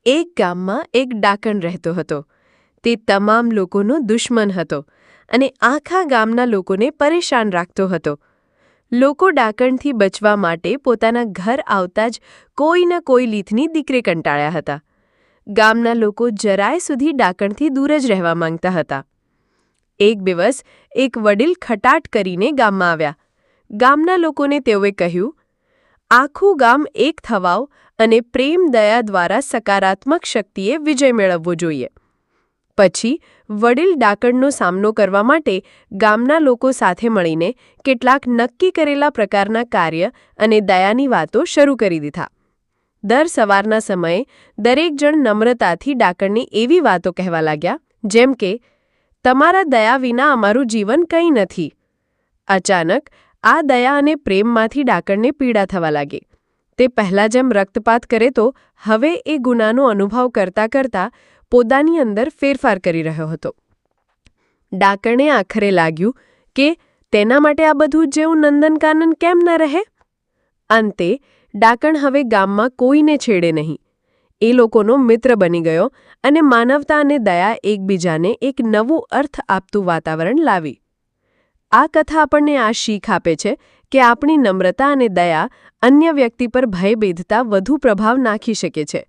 એક ગામમાં એક ડાકણ રહેતો હતો. તે તમામ લોકોનો દુશ્મન હતો અને આખા ગામના લોકોને પરેશાન રાખતો હતો. લોકો ડાકણથી બચવા માટે પોતાના ઘર આવતા જ કોઈ ન કોઈ લીથની દીકરી કંટાળ્યા હતા. ગામના લોકો જરાય સુધી ડાકણથી દૂર જ રહેવા માંગતા હતા. એક દિવસ એક વડીલ ખટાટ કરીને ગામમાં આવ્યા. ગામના લોકોને તેઓએ કહ્યું, આખું ગામ એક થવાઓ અને પ્રેમ દયા દ્વારા સકારાત્મક શક્તિએ વિજય મેળવવો જોઈએ. પછી વડીલ ડાકણનો સામનો કરવા માટે ગામના લોકો સાથે મળીને કેટલાક નક્કી કરેલા પ્રકારના કાર્ય અને દયાની વાતો શરૂ કરી દીધા. દર સવારના સમયે દરેક જણ નમ્રતાથી ડાકણને એવી વાતો કહેવા લાગ્યા, જેમ કે, તમારા દયા વિના અમારું જીવન કંઈ નથી. અચાનક આ દયા અને પ્રેમમાંથી ડાકણને પીડા થવા લાગી. તે પહેલાં જેમ રક્તપાત કરે તો હવે એ ગુનાનો અનુભવ કરતાં કરતાં પોતાની અંદર ફેરફાર કરી રહ્યો હતો. ડાકણે આખરે લાગ્યું કે તેના માટે આ બધું જેવું નંદનકાનન કેમ ન રહે? અંતે ડાકણ હવે ગામમાં કોઈને છેડે નહીં. એ લોકોનો મિત્ર બની ગયો અને માનવતા અને દયા એકબીજાને એક નવું અર્થ આપતું વાતાવરણ લાવી. આ કથા આપણને આ શીખ આપે છે કે આપણી નમ્રતા અને દયા અન્ય વ્યક્તિ પર ભય બેધતા વધુ પ્રભાવ નાખી શકે છે.